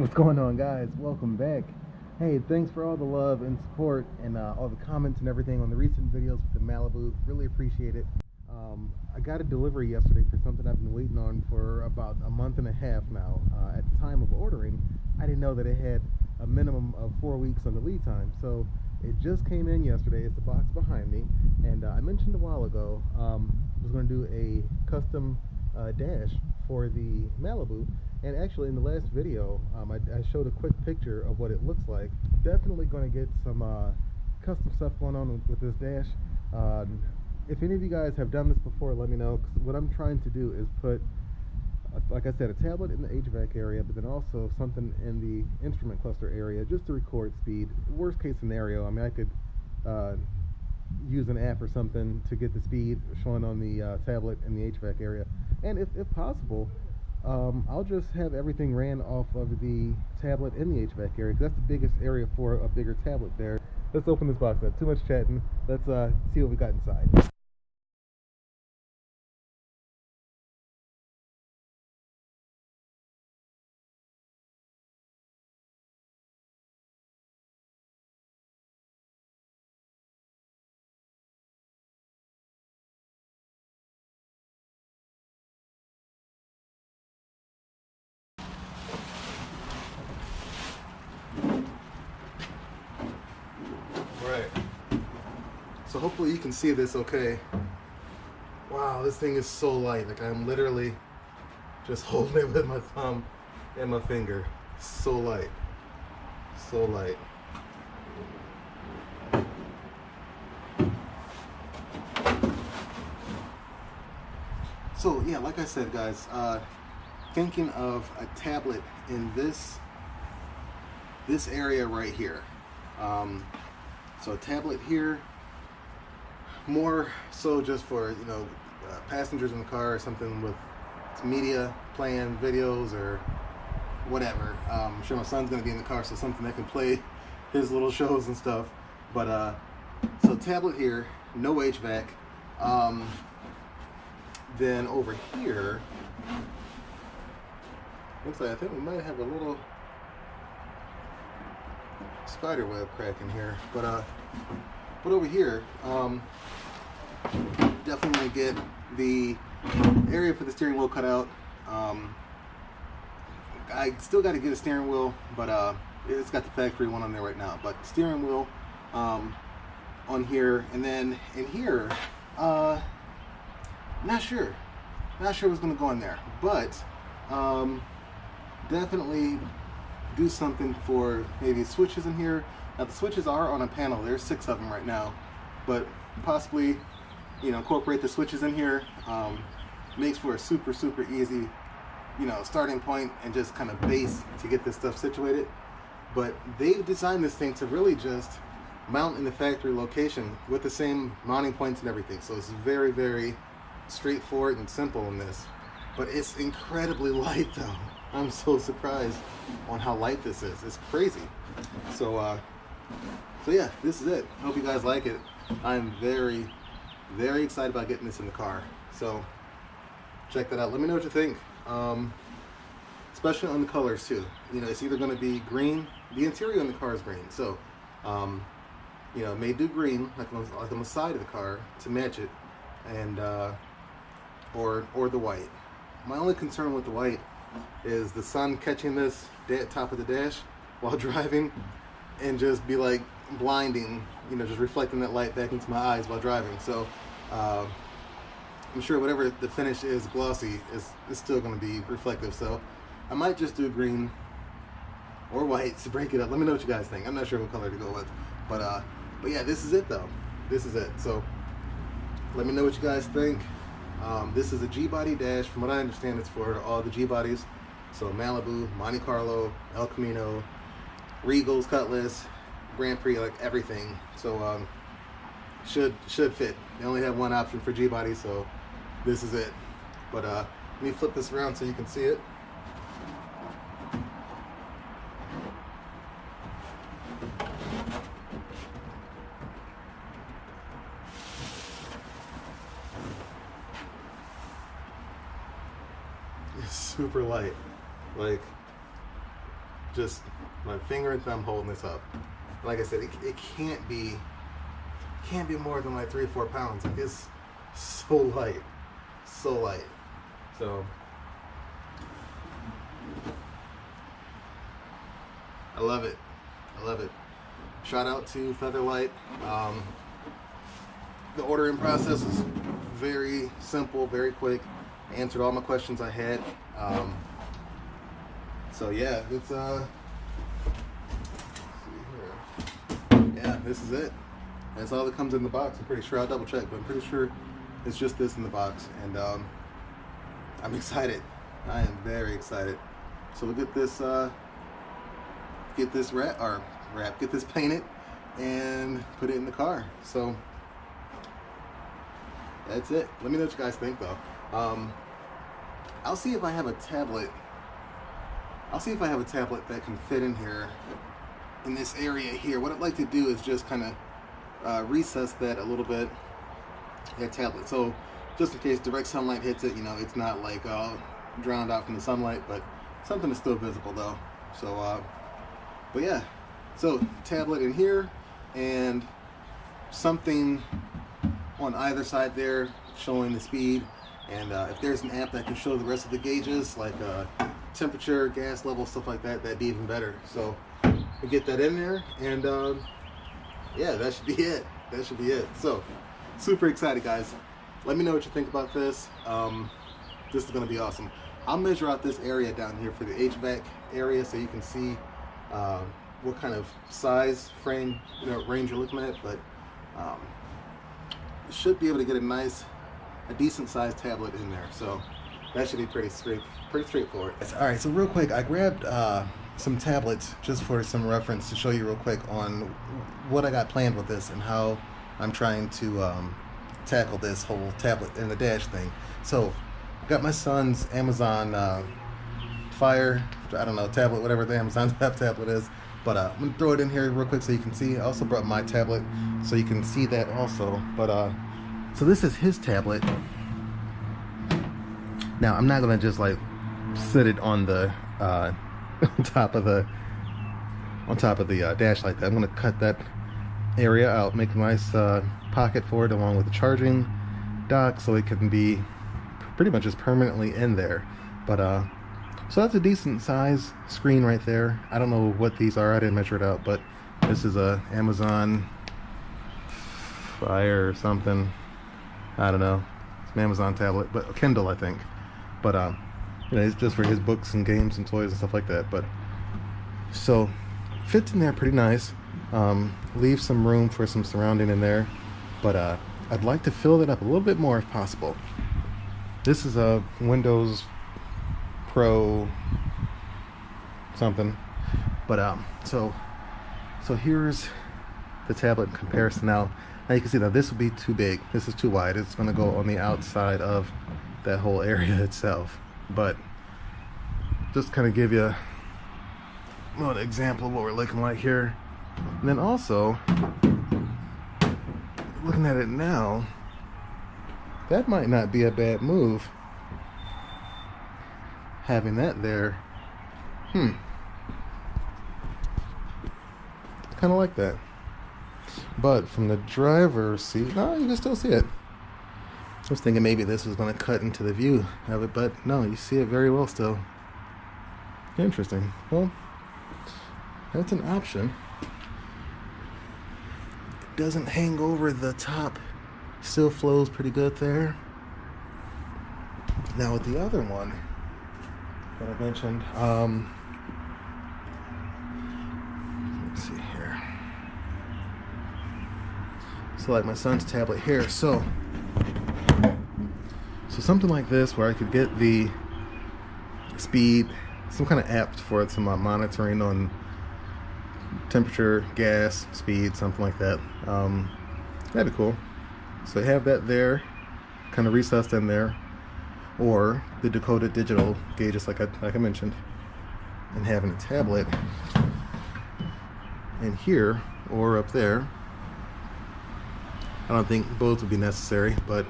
What's going on, guys? Welcome back. Hey, thanks for all the love and support and all the comments and everything on the recent videos with the Malibu. Really appreciate it. I got a delivery yesterday for something I've been waiting on for about a month and a half now. At the time of ordering, I didn't know that it had a minimum of 4 weeks on the lead time. So it just came in yesterday. It's the box behind me. And I mentioned a while ago I was going to do a custom dash for the Malibu. And actually, in the last video, I showed a quick picture of what it looks like. Definitely going to get some custom stuff going on with this dash. If any of you guys have done this before, let me know. 'Cause what I'm trying to do is put, like I said, a tablet in the HVAC area, but then also something in the instrument cluster area just to record speed. Worst case scenario, I mean, I could use an app or something to get the speed showing on the tablet in the HVAC area. And if possible, I'll just have everything ran off of the tablet in the HVAC area, because that's the biggest area for a bigger tablet there. Let's open this box up. Too much chatting. Let's see what we got inside. Right. So hopefully you can see this okay. Wow, this thing is so light. Like, I'm literally just holding it with my thumb and my finger. So light. So light. So yeah, like I said, guys, thinking of a tablet in this area right here. So a tablet here, more so just for, passengers in the car or something with media, playing videos or whatever. I'm sure my son's gonna be in the car, so something that can play his little shows and stuff. But so tablet here, no HVAC. Then over here, looks like I think we might have a little spider web crack in here, but over here, definitely gonna get the area for the steering wheel cut out. I still got to get a steering wheel, but it's got the factory one on there right now. But steering wheel on here, and then in here, not sure what's gonna go in there, but definitely do something for maybe switches in here. Now the switches are on a panel. There's 6 of them right now, but possibly, incorporate the switches in here. Makes for a super easy, starting point and just kind of base to get this stuff situated. But they've designed this thing to really just mount in the factory location with the same mounting points and everything. So it's very straightforward and simple in this. But it's incredibly light though. I'm so surprised on how light this is. It's crazy. So yeah, this is it. I hope you guys like it. I'm very excited about getting this in the car. So check that out. Let me know what you think. Especially on the colors too. It's either going to be green. The interior in the car is green. So, it may do green, like on the side of the car to match it, and or the white. My only concern with the white is the sun catching this top of the dash while driving and just be like blinding, just reflecting that light back into my eyes while driving. So I'm sure whatever the finish is, glossy, is still going to be reflective. So I might just do green or white to break it up. Let me know what you guys think. I'm not sure what color to go with, but yeah, this is it though. This is it. So let me know what you guys think. This is a G-body dash. From what I understand, it's for all the G-bodies. So Malibu, Monte Carlo, El Camino, Regals, Cutlass, Grand Prix, like everything. So should fit. They only have one option for G-body, so this is it. But let me flip this around so you can see it. It's super light. Like, just my finger and thumb holding this up. Like I said, it can't be more than like 3 or 4 pounds. Like, it's so light, so light. So I love it. I love it. Shout out to Featherlite. The ordering process is very simple, very quick. Answered all my questions I had. So yeah, it's yeah, this is it. That's all that comes in the box. I'm pretty sure, I'll double check, but I'm pretty sure it's just this in the box. And I'm excited. I am very excited. So we'll get this get this painted and put it in the car. So that's it. Let me know what you guys think though. I'll see if I have a tablet. I'll see if I have a tablet that can fit in here, in this area here. What I'd like to do is just kind of recess that a little bit, that tablet. So just in case direct sunlight hits it, you know, it's not like drowned out from the sunlight, but something is still visible though. So, but yeah, so tablet in here and something on either side there showing the speed. And if there's an app that can show the rest of the gauges, like temperature, gas level, stuff like that, that'd be even better. So we get that in there, and yeah, that should be it. That should be it. So super excited, guys. Let me know what you think about this. This is gonna be awesome. I'll measure out this area down here for the HVAC area so you can see what kind of size frame, you know, range you're looking at. But should be able to get a decent sized tablet in there. So that should be pretty straightforward. All right, so real quick, I grabbed some tablets just for some reference to show you real quick on what I got planned with this and how I'm trying to tackle this whole tablet and the dash thing. So I got my son's Amazon Fire, I don't know, tablet, whatever the Amazon tablet is, but I'm gonna throw it in here real quick so you can see. I also brought my tablet so you can see that also. But so this is his tablet. Now I'm not gonna just like sit it on the on top of the dash like that. I'm gonna cut that area out, make a nice pocket for it along with the charging dock, so it can be pretty much just permanently in there. But so that's a decent size screen right there. I don't know what these are, I didn't measure it out, but this is a Amazon Fire or something. I don't know. It's an Amazon tablet, but a Kindle, I think. But you know, it's just for his books and games and toys and stuff like that. But so fits in there pretty nice. Leave some room for some surrounding in there, but I'd like to fill that up a little bit more if possible. This is a Windows Pro something, but so here's the tablet in comparison. Now you can see that this would be too big. This is too wide. It's going to go on the outside of that whole area itself. But just kind of give you an example of what we're looking like here. And then also, looking at it now, that might not be a bad move, having that there. Kind of like that. But from the driver's seat, no, you can still see it. I was thinking maybe this was going to cut into the view of it, but no, you see it very well still. Interesting. Well, that's an option. It doesn't hang over the top. Still flows pretty good there. Now with the other one that I mentioned, let's see here. So like my son's tablet here, so something like this where I could get the speed, some kind of app for it, some monitoring on temperature, gas, speed, something like that. That'd be cool. So have that there, kind of recessed in there, or the decoded digital gauges like I mentioned, and having a tablet in here or up there. I don't think both would be necessary, but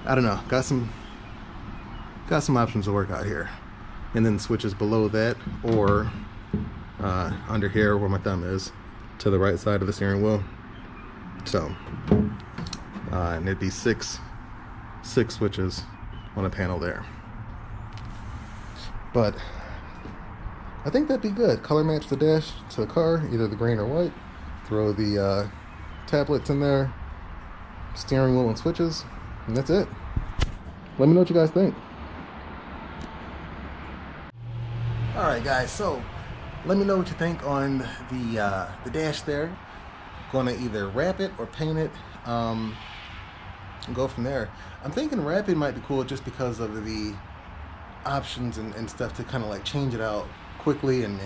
I don't know. Got some got some options to work out here. And then switches below that, or under here where my thumb is, to the right side of the steering wheel. So, and it'd be six switches on a panel there. But I think that'd be good. Color match the dash to the car, either the green or white. Throw the tablets in there, steering wheel and switches, and that's it. Let me know what you guys think. Alright guys, so let me know what you think on the dash there. Gonna either wrap it or paint it, and go from there. I'm thinking wrapping might be cool just because of the options and stuff to kind of like change it out quickly and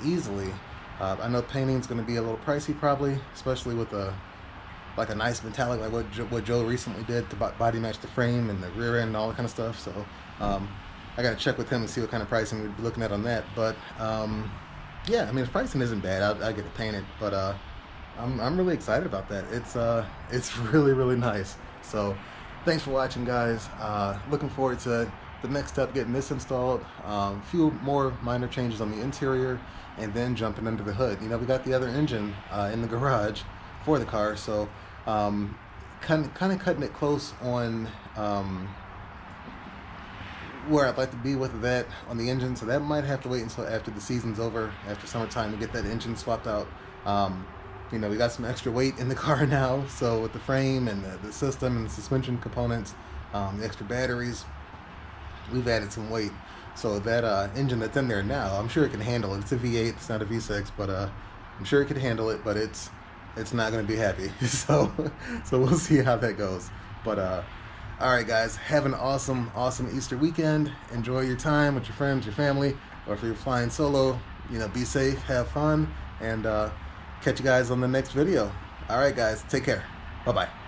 easily. I know painting's gonna be a little pricey probably, especially with a nice metallic like what Joe recently did to body match the frame and the rear end and all that kind of stuff. So I gotta check with him and see what kind of pricing we'd be looking at on that. But yeah, I mean, if pricing isn't bad, I'll get it painted. But I'm really excited about that. It's really nice. So thanks for watching, guys. Looking forward to the next step, getting this installed. A few more minor changes on the interior, and then jumping under the hood. You know, we got the other engine in the garage for the car, so kind of cutting it close on where I'd like to be with that on the engine, so that might have to wait until after the season's over, after summertime, to get that engine swapped out. You know, we got some extra weight in the car now, so with the frame and the system and the suspension components, the extra batteries, we've added some weight. So that engine that's in there now, I'm sure it can handle it. It's a V8, it's not a V6, but I'm sure it could handle it, but it's not going to be happy. So we'll see how that goes. But all right, guys, have an awesome Easter weekend. Enjoy your time with your friends, your family, or if you're flying solo, you know, be safe, have fun, and catch you guys on the next video. All right, guys, take care. Bye-bye.